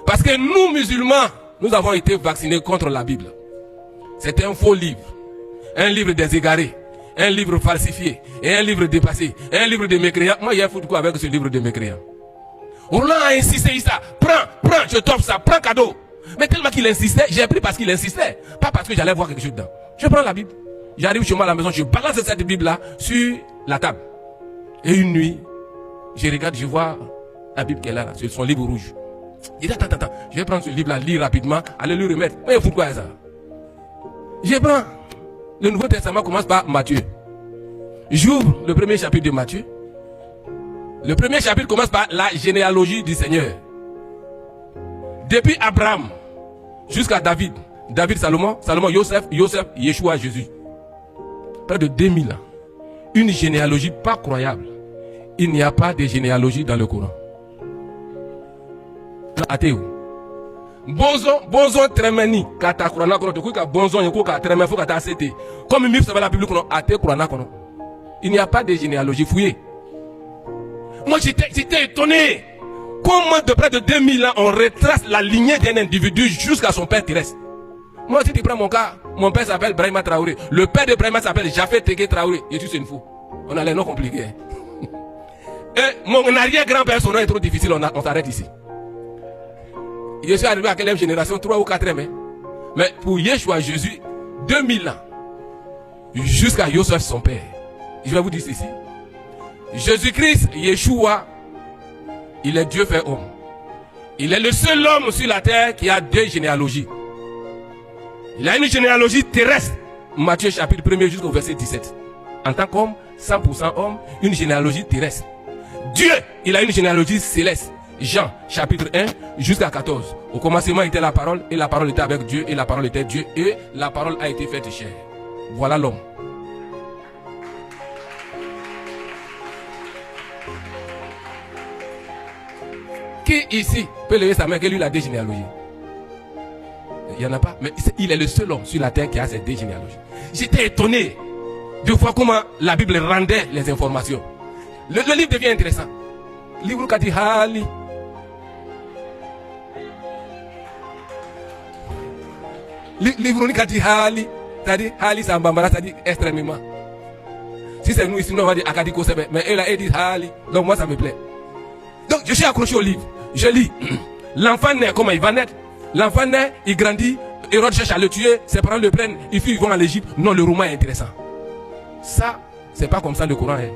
Parce que nous, musulmans, nous avons été vaccinés contre la Bible. C'est un faux livre. Un livre des égarés. Un livre falsifié. Et un livre dépassé. Un livre de mécréants. Moi, il y a un fou de quoi avec ce livre de mécréants. Roland a insisté, ça. Prends, je t'offre ça. Prends cadeau. Mais tellement qu'il insistait, j'ai pris parce qu'il insistait. Pas parce que j'allais voir quelque chose dedans. Je prends la Bible. J'arrive chez moi à la maison, je balance cette Bible-là sur la table. Et une nuit, je regarde, je vois la Bible qu'elle a là, sur son livre rouge. Je dis, attends, je vais prendre ce livre-là, lire rapidement, aller lui remettre. Mais il faut quoi ça? Je prends. Le Nouveau Testament commence par Matthieu. J'ouvre le premier chapitre de Matthieu. Le premier chapitre commence par la généalogie du Seigneur. Depuis Abraham jusqu'à David. David, Salomon, Joseph, Yeshua, Jésus. Près de 2000 ans. Une généalogie pas croyable. Il n'y a pas de généalogie dans le Coran. Athée. Bonzon tremeni kata Coran kono to ka bonzon yeko ka tremeni faut kata cité. Comme il me la Bible kono athée Coran kono. Il n'y a pas de généalogie fouillée. Moi j'étais étonné. Comment de près de 2000 ans on retrace la lignée d'un individu jusqu'à son père terrestre. Moi si tu prends mon cas, mon père s'appelle Brahima Traoré. Le père de Brahima s'appelle Jafet Teké Traoré. Et tu c'est une fou. On a les noms compliqués. Et mon arrière-grand-père, son nom est trop difficile, on s'arrête ici. Je suis arrivé à quelle génération? 3 ou 4 mais. Mais pour Yeshua Jésus, 2000 ans. Jusqu'à Joseph son père. Je vais vous dire ceci. Jésus-Christ, Yeshua, il est Dieu fait homme. Il est le seul homme sur la terre qui a 2 généalogies. Il a une généalogie terrestre. Matthieu chapitre 1er jusqu'au verset 17. En tant qu'homme, 100% homme, une généalogie terrestre. Dieu, il a une généalogie céleste. Jean chapitre 1 jusqu'à 14. Au commencement était la parole, et la parole était avec Dieu, et la parole était Dieu, et la parole a été faite chair. Voilà l'homme. Qui ici peut lever sa main que lui a 2 généalogies? Il n'y en a pas, mais il est le seul homme sur la terre qui a ces 2 généalogies. J'étais étonné de voir comment la Bible rendait les informations. Le livre devient intéressant. Livre qui dit Hali. Livre qui dit Hali. C'est-à-dire Hali, c'est un bambara, c'est-à-dire extrêmement. Si c'est nous ici, on va dire Akadiko Sebe. Mais elle a dit Hali. Donc moi, ça me plaît. Donc je suis accroché au livre. Je lis. L'enfant naît, comment il va naître? L'enfant naît, il grandit. Hérode cherche à le tuer. Ses parents le prennent. Ils vont en Égypte. Non, le roman est intéressant. Ça, c'est pas comme ça le Coran est.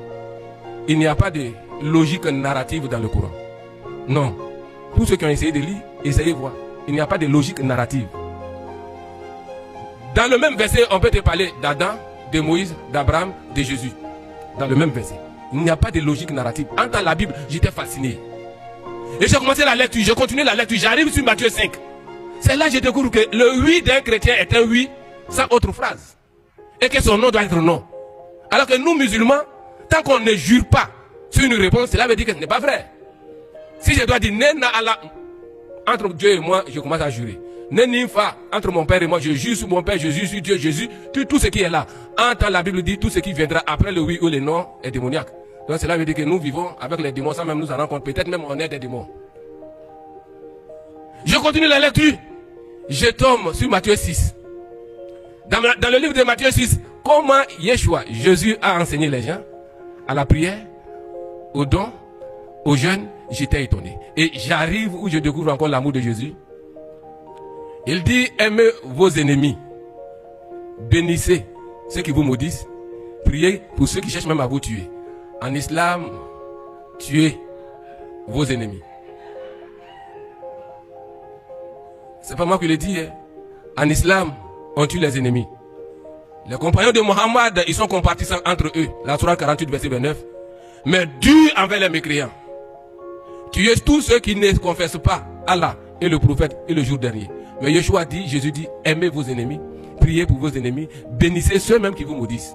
Il n'y a pas de logique narrative dans le Coran. Non. Tous ceux qui ont essayé de lire, essayez de voir. Il n'y a pas de logique narrative. Dans le même verset, on peut te parler d'Adam, de Moïse, d'Abraham, de Jésus. Dans le même verset. Il n'y a pas de logique narrative. En tant la Bible, j'étais fasciné. Et j'ai commencé la lecture, j'ai continué la lecture, j'arrive sur Matthieu 5. C'est là que je découvre que le oui d'un chrétien est un oui sans autre phrase. Et que son nom doit être non. Alors que nous, musulmans, tant qu'on ne jure pas sur une réponse, cela veut dire que ce n'est pas vrai. Si je dois dire Nena Allah, entre Dieu et moi, je commence à jurer. Neninfa, entre mon père et moi, je jure sur mon père, je jure sur Dieu, Jésus, tout ce qui est là. En tant la Bible dit, tout ce qui viendra après le oui ou le non est démoniaque. Donc cela veut dire que nous vivons avec les démons sans même nous en rendre compte. Peut-être même on est des démons. Je continue la lecture. Je tombe sur Matthieu 6. Dans le livre de Matthieu 6, comment Yeshua, Jésus a enseigné les gens à la prière, aux dons, aux jeûnes. J'étais étonné. Et j'arrive où je découvre encore l'amour de Jésus. Il dit, aimez vos ennemis. Bénissez ceux qui vous maudissent. Priez pour ceux qui cherchent même à vous tuer. En islam, tuez vos ennemis. C'est pas moi qui le dis. Hein. En islam, on tue les ennemis. Les compagnons de Mohammed, ils sont compartissants entre eux. La Sourate 48, verset 29. Mais dur envers les mécréants. Tuez tous ceux qui ne confessent pas Allah et le prophète et le jour dernier. Mais Yeshua dit, Jésus dit, aimez vos ennemis, priez pour vos ennemis, bénissez ceux-mêmes qui vous maudissent.